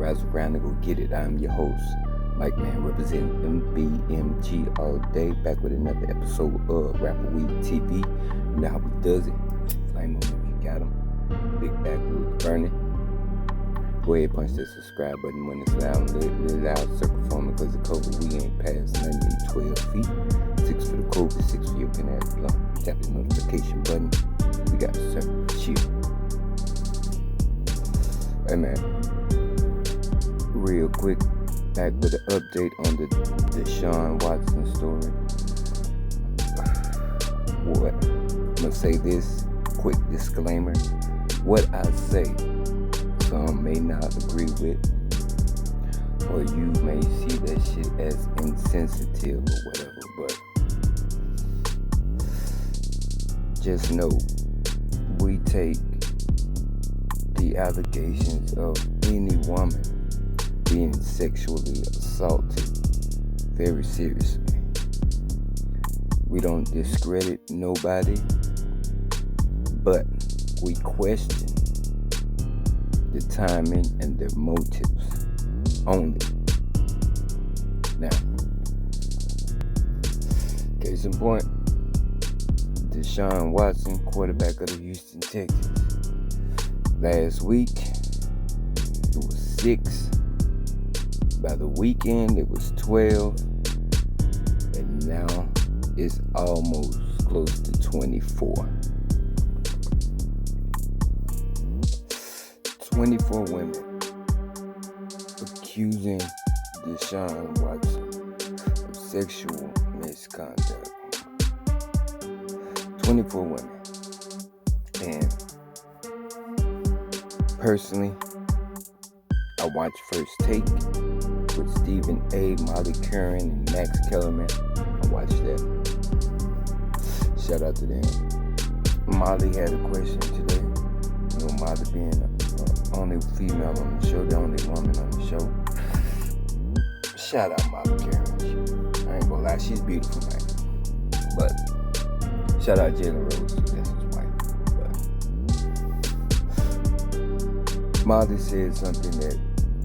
rise around and go get it. I'm your host, Mike Man, representing MBMG all day, back with another episode of Rapper Week TV. You know how we does it. Flame on if you got them. Big backwoods burning. Go ahead, punch that subscribe button when it's loud. Loud circle for me, because the COVID, we ain't past 12 feet. 6 for the COVID, 6 for your pin ass blunt. Tap the notification button. We got to serve. Chill. Hey man, real quick, back with an update on the Deshaun Watson story. What? I'm gonna say this quick disclaimer. What I say, some may not agree with, or you may see that shit as insensitive or whatever, but just know, we take the allegations of any woman being sexually assaulted very seriously. We don't discredit nobody, but we question the timing and their motives only. Now, case in point, Deshaun Watson, quarterback of the Houston Texans. Last week, it was 6. By the weekend, it was 12. And now, it's almost close to 24. 24 women accusing Deshaun Watson of sexual misconduct. 24 women. And personally, I watched First Take with Stephen A., Molly Curran, and Max Kellerman. I watched that. Shout out to them. Molly had a question today. You know, Molly being the only female on the show, the only woman on the show. Shout out Molly Curran. I ain't gonna lie, she's beautiful, man. But shout out Jalen Rose, that's his wife. Molly said something that,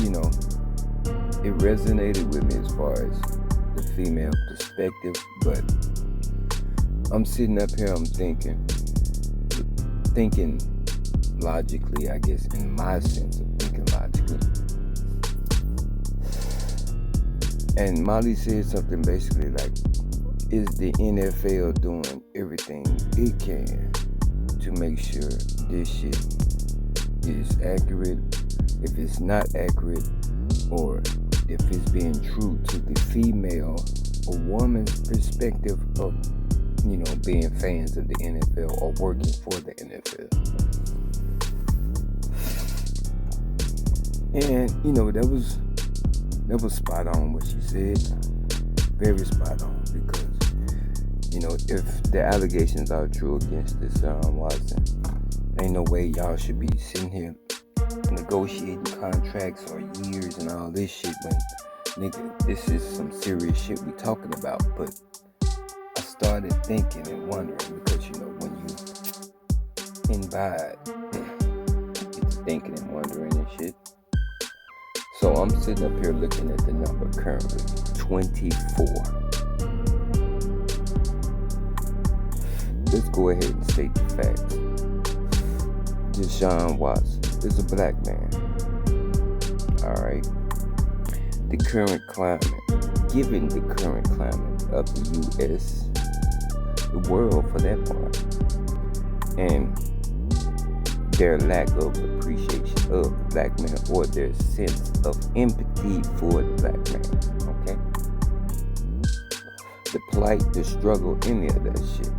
you know, it resonated with me as far as the female perspective, but I'm sitting up here, I'm thinking logically, I guess, in my sense of thinking logically. And Molly said something basically like, is the NFL doing everything it can to make sure this shit is accurate? If it's not accurate, or if it's being true to the female or woman's perspective of, you know, being fans of the NFL or working for the NFL. And, you know, that was spot on what she said. Very spot on, because, you know, if the allegations are true against this Watson, ain't no way y'all should be sitting here negotiating contracts for years and all this shit when, nigga, this is some serious shit we talking about. But I started thinking and wondering, because, you know, when you invite, you get to thinking and wondering and shit. So I'm sitting up here looking at the number currently, 24. Let's go ahead and state the facts. Deshaun Watson is a black man. Alright. The current climate, given the current climate of the U.S., the world for that part, and their lack of appreciation of the black man, or their sense of empathy for the black man, okay? The plight, the struggle, any of that shit.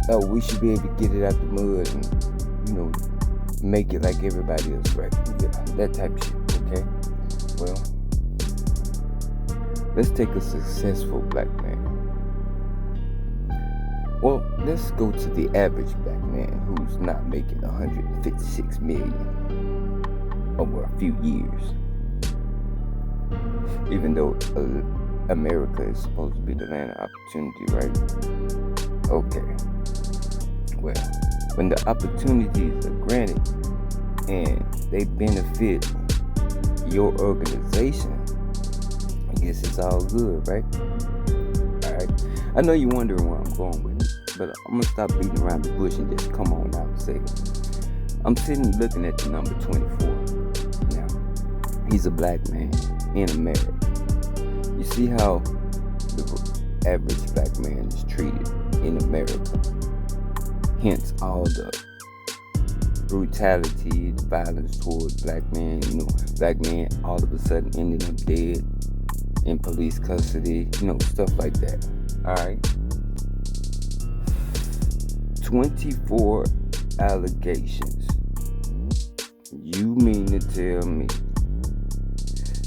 Oh, we should be able to get it out the mud and, you know, make it like everybody else, right? Yeah, that type of shit, okay? Well, let's take a successful black man. Well, let's go to the average black man who's not making $156 million over a few years. Even though America is supposed to be the land of opportunity, right? Okay. Well, when the opportunities are granted and they benefit your organization, I guess it's all good, right? Alright. I know you're wondering where I'm going with it, but I'm gonna stop beating around the bush and just come on out and say it. I'm sitting looking at the number 24. Now, he's a black man in America. You see how the average black man is treated in America. Hence all the brutality, the violence towards black men. Black men all of a sudden ending up dead in police custody, stuff like that. Alright. 24 allegations. You mean to tell me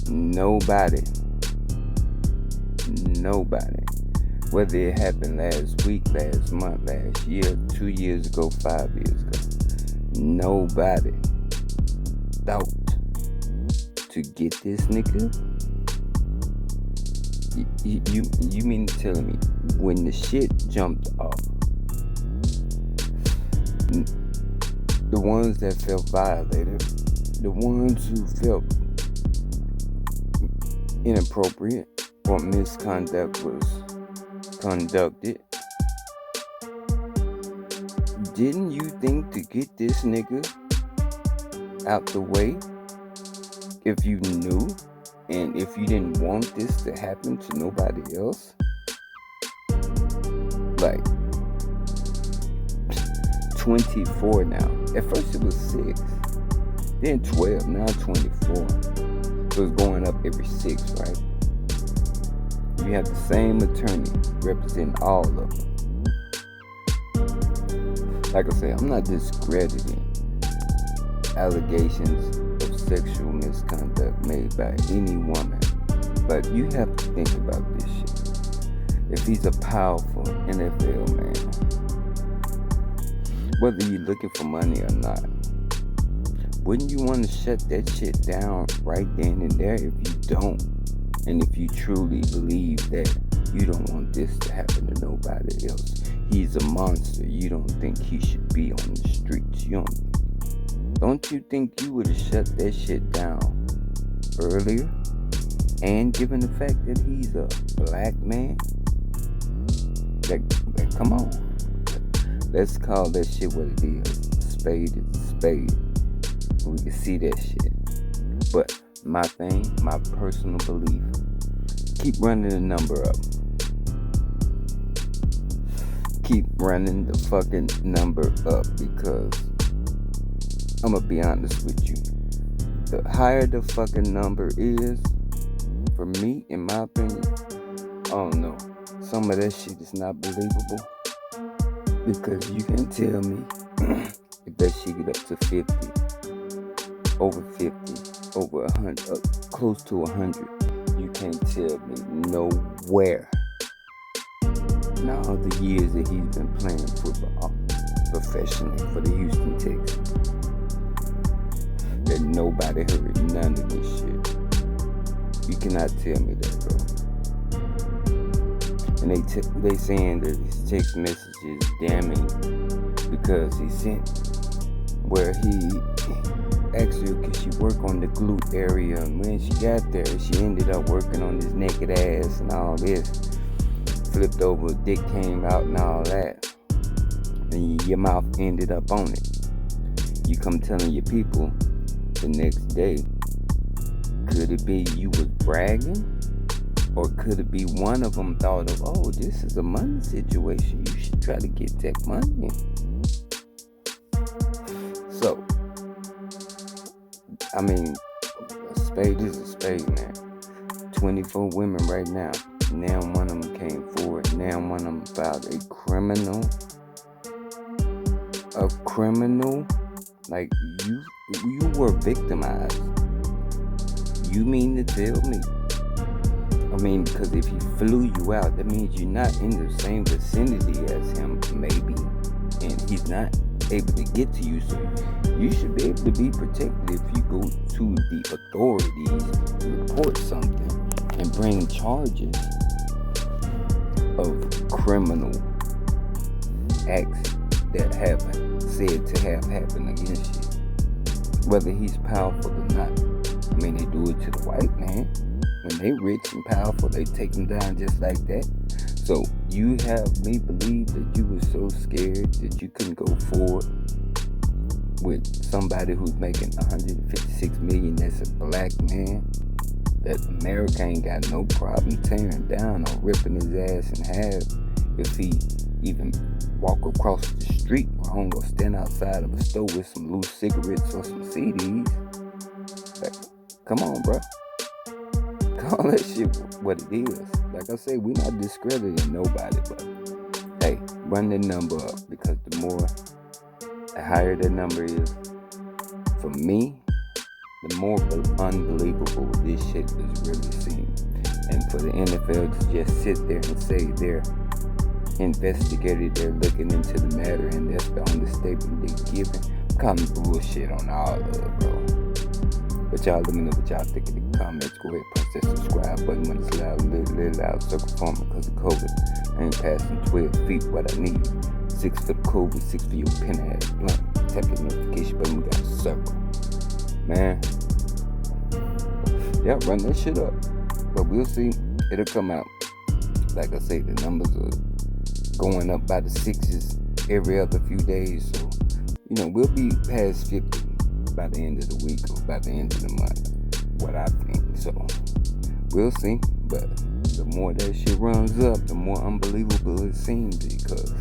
nobody, whether it happened last week, last month, last year, 2 years ago, 5 years ago, nobody thought to get this nigga? You mean to tell me when the shit jumped off, the ones that felt violated, the ones who felt inappropriate or misconduct was conducted, didn't you think to get this nigga out the way if you knew and if you didn't want this to happen to nobody else? Like 24 now. At first it was 6, then 12, now 24. So it's going up every 6, right? You have the same attorney representing all of them. Like I say, I'm not discrediting allegations of sexual misconduct made by any woman, but you have to think about this shit. If he's a powerful NFL man, whether you're looking for money or not, wouldn't you want to shut that shit down right then and there if you don't? And if you truly believe that you don't want this to happen to nobody else, he's a monster. You don't think he should be on the streets. Don't you think you would have shut that shit down earlier? And given the fact that he's a black man, like, come on. Let's call that shit what it is. A spade is a spade. We can see that shit. But my thing, my personal belief, keep running the number up. Keep running the fucking number up, because I'm gonna be honest with you. The higher the fucking number is, for me, in my opinion, I don't know. Some of that shit is not believable. Because you can tell me if that shit get up to 50, over 50, over 100, close to 100, you can't tell me nowhere in all the years that he's been playing football professionally for the Houston Texans that nobody heard none of this shit. You cannot tell me that, bro. And they saying that his text message is damning because he sent where he asked her could she work on the glute area, and when she got there she ended up working on his naked ass and all this, flipped over, dick came out and all that, and your mouth ended up on it. You come telling your people the next day. Could it be you was bragging? Or could it be one of them thought of, oh, this is a money situation, you should try to get that money? So, I mean, a spade is a spade, man. 24 women right now. Now one of them came forward. Now one of them filed a criminal. Like, you were victimized. You mean to tell me? I mean, because if he flew you out, that means you're not in the same vicinity as him, maybe. And he's not able to get to you, so you should be able to be protected if you go to the authorities and report something and bring charges of criminal acts that have said to have happened against you. Whether he's powerful or not. I mean, they do it to the white man. When they rich and powerful, they take them down just like that. So you have me believe that you were so scared that you couldn't go forward with somebody who's making 156 million that's a black man, that America ain't got no problem tearing down or ripping his ass in half if he even walk across the street wrong or stand outside of a store with some loose cigarettes or some CDs. Like, come on, bro. Call that shit what it is. Like I say, we not discrediting nobody, but hey, run the number up, because the higher the number is, for me, the more unbelievable this shit is really seen. And for the NFL to just sit there and say they're investigated, they're looking into the matter, and that's the only statement they're giving, calling bullshit on all of it, bro. But y'all, let me know what y'all think in the comments. Go ahead, press that subscribe button when it's loud, little loud, circle for me because of COVID. I ain't passing 12 feet, what I need. 6 for the COVID, 6 for your pen ass blunt. Tap the notification button, we got a circle. Man, yeah, run that shit up. But we'll see. It'll come out. Like I say, the numbers are going up by the sixes every other few days. So, we'll be past 50 by the end of the week or by the end of the month. What I think. So, we'll see. But the more that shit runs up, the more unbelievable it seems, because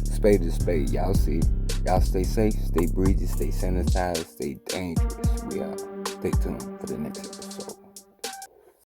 spade is spade. Y'all see it. Y'all stay safe, stay breezy, stay sanitized, stay dangerous. We out. Stay tuned for the next episode.